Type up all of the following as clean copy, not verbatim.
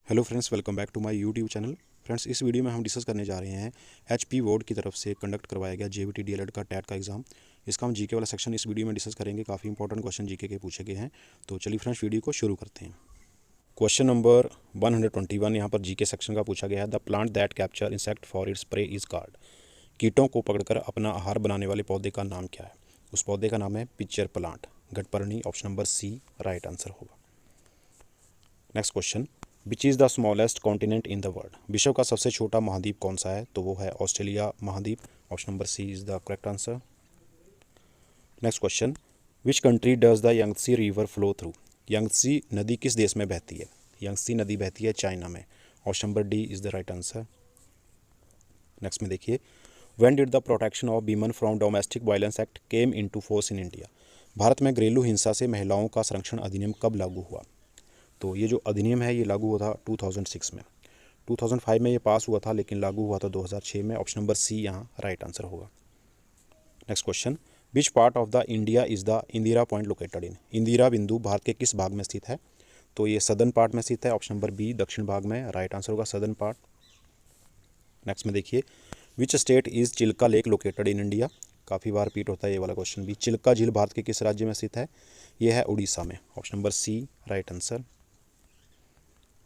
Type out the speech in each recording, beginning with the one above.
Hello friends, welcome back to my YouTube channel. Friends, इस video में हम discuss करने जा रहे हैं एचपी बोर्ड की तरफ से कंडक्ट करवाया गया जेबीटी डीएलएड का टेट का एग्ज़ाम। इसका हम जीके वाला सेक्शन इस वीडियो में डिस्कस करेंगे। काफ़ी इंपॉर्टेंट क्वेश्चन जीके के पूछे गए हैं। तो चलिए फ्रेंड्स, वीडियो को शुरू करते हैं। क्वेश्चन नंबर 121 यहाँ पर जीके सेक्शन का पूछा गया है। The plant that capture insect for its prey is called. कीटों को पकड़कर अपना आहार बनाने वाले पौधे का नाम क्या है? उस पौधे का नाम है पिक्चर प्लांट, घटपर्णी। Option number C right answer होगा। Next question, which is the smallest continent in the world. विश्व का सबसे छोटा महाद्वीप कौन सा है? तो वो है ऑस्ट्रेलिया महाद्वीप। Option number C is the correct answer. Next question, which country does the Yangtze river flow through. यंगत्सी नदी किस देश में बहती है? यंगत्सी नदी बहती है चाइना में। Option number D is the right answer. Next में देखिए, when did the protection of women from domestic violence act came into force in India. Bharat में घरेलू हिंसा से महिलाओं का संरक्षण अधिनियम कब लागू हुआ? तो ये जो अधिनियम है ये लागू हुआ था 2006 में। 2005 में ये पास हुआ था लेकिन लागू हुआ था 2006 में। ऑप्शन नंबर सी यहाँ राइट आंसर होगा। Next question, which part of the India is the Indira point located in. Indira बिंदु भारत के किस भाग में स्थित है? तो ये सदर्न पार्ट में स्थित है। ऑप्शन नंबर बी दक्षिण भाग में राइट आंसर होगा, सदर्न पार्ट। नेक्स्ट में देखिए, which state is Chilka lake located in India. काफ़ी बार रिपीट होता है ये वाला क्वेश्चन भी। चिल्का झील भारत के किस राज्य में स्थित है? ये है उड़ीसा में। Option number C right answer.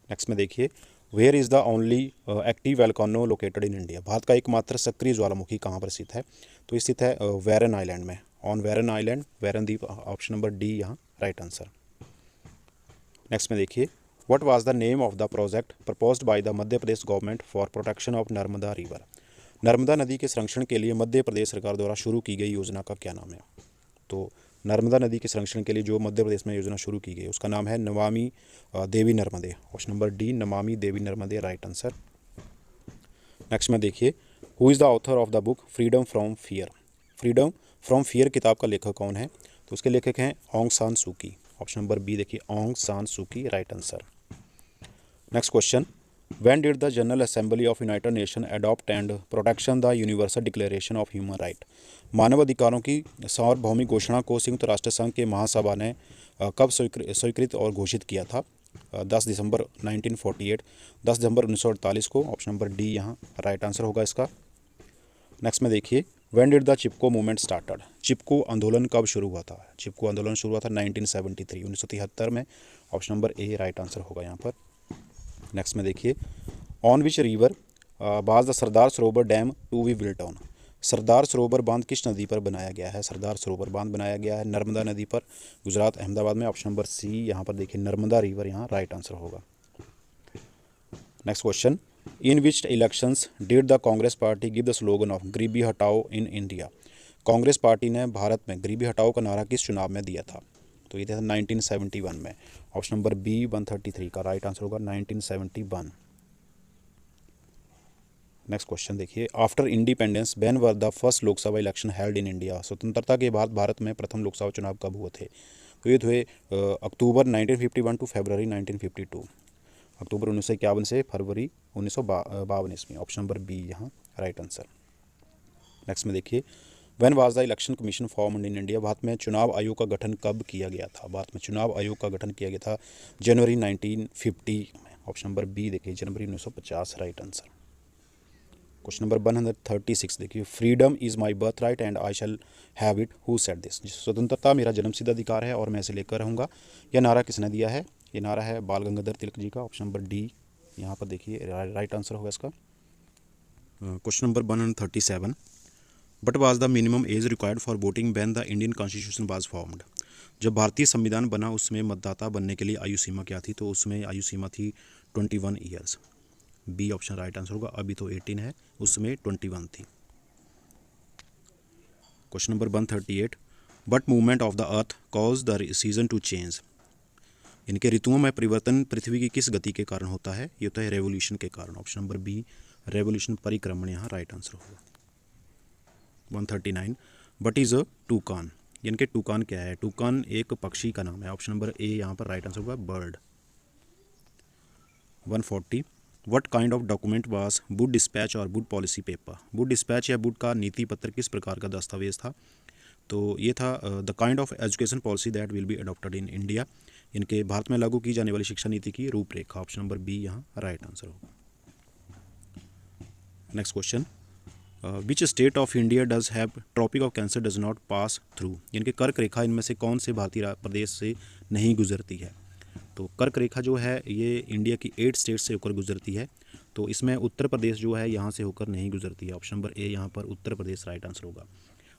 Next में देखिए, where is the only active volcano located in India. Bharat का एकमात्र सक्रिय ज्वालामुखी कहाँ पर स्थित है? तो ये स्थित है वेरन आइलैंड में, ऑन वेरन आइलैंड, वेरन द्वीप। ऑप्शन नंबर डी यहाँ राइट आंसर। नेक्स्ट में देखिए, what was the name of the project proposed by the Madhya Pradesh government for protection of Narmada river. Narmada नदी के संरक्षण के लिए मध्य प्रदेश सरकार द्वारा शुरू की गई योजना का क्या नाम है? तो नर्मदा नदी के संरक्षण के लिए जो मध्य प्रदेश में योजना शुरू की गई उसका नाम है नमामि देवी नर्मदे। Option number D Namami Devi नर्मदे राइट आंसर। नेक्स्ट में देखिए, who is the author of the book freedom from fear. Freedom from fear किताब का लेखक कौन है? तो उसके लेखक हैं ऑन्ग सान सूकी। ऑप्शन नंबर बी देखिए, Aung San Suu Kyi right answer. Next question, when did the general assembly of United Nation adopt and protection the universal declaration of human right. मानव अधिकारों की सार्वभौमिक घोषणा को संयुक्त राष्ट्र संघ के महासभा ने कब स्वीकृत और घोषित किया था? 10 दिसंबर 1948, 10 दिसंबर 1948 को। ऑप्शन नंबर डी यहाँ राइट आंसर होगा इसका। नेक्स्ट में देखिए, when did the Chipko movement started. Chipko आंदोलन कब शुरू हुआ था? चिपको आंदोलन शुरू हुआ था 1973, 1973 में। Option number A right answer होगा यहाँ पर। नेक्स्ट में देखिए, on which river was the Sardar Sarovar dam to be built on. Sardar Sarovar बांध किस नदी पर बनाया गया है? सरदार सरोवर बांध बनाया गया है नर्मदा नदी पर, गुजरात अहमदाबाद में। ऑप्शन नंबर सी यहाँ पर देखिए, नर्मदा रिवर यहाँ राइट आंसर होगा। Next question, in which elections did the Congress party give the slogan of गरीबी हटाओ इन इंडिया। कांग्रेस पार्टी ने भारत में गरीबी हटाओ का नारा किस चुनाव में दिया था? तो ये था 1971 में। ऑप्शन नंबर बी 133 का राइट आंसर होगा, 1971। नेक्स्ट क्वेश्चन देखिए, after independence when were the first Lok Sabha election held in India. स्वतंत्रता के बाद भारत में प्रथम लोकसभा चुनाव कब हुए थे? तो ये हुए अक्टूबर 1951 टू फरवरी 1952। अक्टूबर 1951 से फरवरी 1952 ईस्वी। ऑप्शन नंबर बी यहाँ राइट आंसर। नेक्स्ट में देखिए, when was the election commission formed in India. Bharat में चुनाव आयोग का गठन कब किया गया था? भारत में चुनाव आयोग का गठन किया गया था जनवरी 1950 में। ऑप्शन नंबर बी देखिए, जनवरी 1950 राइट आंसर। क्वेश्चन नंबर 136 देखिए, freedom is my birth right and I shall have it, who said this. स्वतंत्रता मेरा जन्मसिद्ध अधिकार है और मैं इसे लेकर रहूँगा। यह नारा किसने दिया है? ये नारा है बाल गंगाधर तिलक जी का। ऑप्शन नंबर डी यहाँ पर देखिए राइट आंसर होगा इसका। Question number 137, but was the minimum age required for voting when the Indian constitution was formed. जब भारतीय संविधान बना उसमें मतदाता बनने के लिए आयु सीमा क्या थी? तो उसमें आयु सीमा थी 21 years. B option right answer होगा। अभी तो 18 है, उसमें 21 थी। Question number 138, but movement of the earth cause the season to change. इनके ऋतुओं में परिवर्तन पृथ्वी की किस गति के कारण होता है? ये होता है रेवोल्यूशन के कारण। ऑप्शन नंबर बी रेवोल्यूशन, परिक्रमण यहाँ राइट आंसर होगा। 139, बट इज़ अ टूकान। इनके टूकान क्या है? टूकान एक पक्षी का नाम है। ऑप्शन नंबर ए यहाँ पर राइट आंसर होगा, bird. 140, what kind of document was wood dispatch और wood policy paper. Wood dispatch या वुड का नीति पत्र किस प्रकार का दस्तावेज था? तो ये था the kind of education policy that will be adopted in India. इनके भारत में लागू की जाने वाली शिक्षा नीति की रूपरेखा, ऑप्शन नंबर बी यहाँ राइट आंसर होगा। Next question, which state of India does have tropic of cancer does not pass through, यानी कि कर्क रेखा इनमें से कौन से भारतीय प्रदेश से नहीं गुजरती है। तो कर्क रेखा जो है ये इंडिया की 8 स्टेट से होकर गुजरती है, तो इसमें उत्तर प्रदेश जो है यहाँ से होकर नहीं गुजरती है, ऑप्शन नंबर ए यहाँ पर उत्तर प्रदेश राइट आंसर होगा।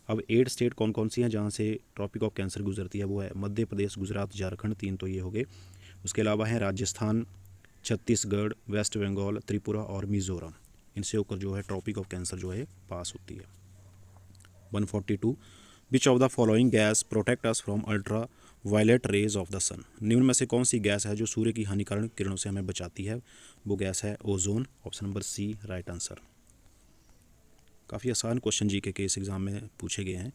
अब 8 स्टेट कौन कौन सी हैं जहाँ से ट्रॉपिक ऑफ कैंसर गुजरती है, वो है मध्य प्रदेश, गुजरात, झारखंड, 3 तो ये हो गए। उसके अलावा हैं राजस्थान, छत्तीसगढ़, वेस्ट बंगाल, त्रिपुरा और मिज़ोरम। इनसे होकर जो है ट्रॉपिक ऑफ कैंसर जो है पास होती है। 142, which of the following gas protect us from ultraviolet rays of the sun, निम्न में से कौन सी गैस है जो सूर्य की हानिकारक किरणों से हमें बचाती है। वो गैस है ozone, option number C right answer. काफ़ी आसान क्वेश्चन जीके के इस एग्ज़ाम में पूछे गए हैं।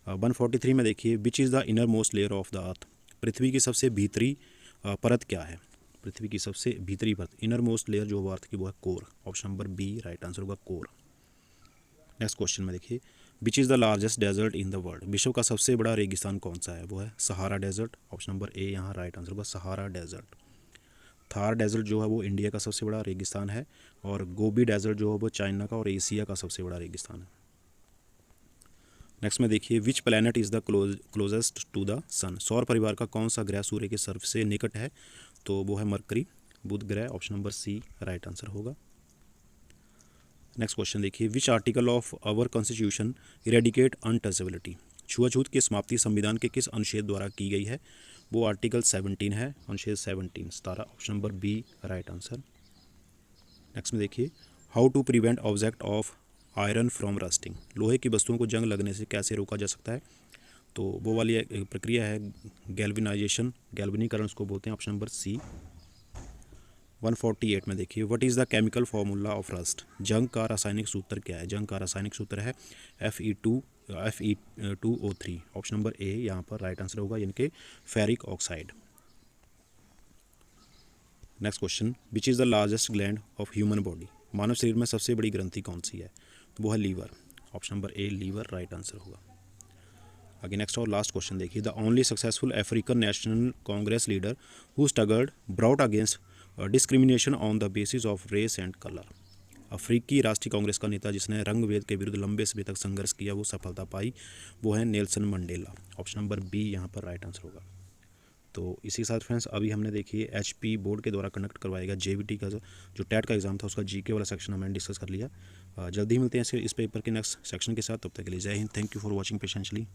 143 में देखिए, which is the inner most layer of the earth, पृथ्वी की सबसे भीतरी परत क्या है। पृथ्वी की सबसे भीतरी परत, इनर मोस्ट लेयर जो अर्थ की, वो है core, option number B right answer होगा कोर। नेक्स्ट क्वेश्चन में देखिए, which is the largest desert in the world, विश्व का सबसे बड़ा रेगिस्तान कौन सा है। वो है Sahara desert, option number A यहाँ राइट आंसर होगा सहारा डेजर्ट। थार डेजर्ट जो है वो इंडिया का सबसे बड़ा रेगिस्तान है, और गोबी डेजर्ट जो है वो चाइना का और एशिया का सबसे बड़ा रेगिस्तान है। नेक्स्ट में देखिए, which planet is the closest to the sun, सौर परिवार का कौन सा ग्रह सूर्य के सर्फ से निकट है। तो वो है मरकरी, बुध ग्रह, option number C right answer होगा। नेक्स्ट क्वेश्चन देखिए, which article of our constitution eradicate untouchability, छुआछूत की समाप्ति संविधान के किस अनुच्छेद द्वारा की गई है। वो आर्टिकल 17 है, अनुच्छेद 17, option number B right answer. Next में देखिए, how to prevent object of iron from rusting, लोहे की वस्तुओं को जंग लगने से कैसे रोका जा सकता है। तो वो वाली एक प्रक्रिया है गैल्वेनाइजेशन, गैल्वेनीकरण उसको बोलते हैं, ऑप्शन नंबर सी। 148 में देखिए, what is the chemical formula of rust, जंग का रासायनिक सूत्र क्या है। जंग का रासायनिक सूत्र है Fe2O3, ऑप्शन नंबर ए यहाँ पर राइट आंसर होगा, यानी कि ferric oxide. Next question, which is the largest gland of human body, मानव शरीर में सबसे बड़ी ग्रंथि कौन सी है। तो वो है liver, option number A liver right answer होगा। आगे नेक्स्ट और लास्ट क्वेश्चन देखिए, the only successful African National Congress leader who struggled brought against discrimination on the basis of race and colour, अफ्रीकी राष्ट्रीय कांग्रेस का नेता जिसने रंग भेद के विरुद्ध लंबे समय तक संघर्ष किया, वो सफलता पाई, वो है Nelson Mandela, option number B यहाँ पर राइट आंसर होगा। तो इसी के साथ फ्रेंड्स अभी हमने देखिए HP बोर्ड के द्वारा कंडक्ट करवाएगा JVT का जो टेट का एग्जाम था उसका GK वाला सेक्शन हमने डिस्कस कर लिया। जल्दी ही मिलते हैं इस पेपर के नेक्स्ट सेक्शन के साथ, तब तक के लिए जय हिंद, थैंक यू फॉर वॉचिंग पेशेंशली।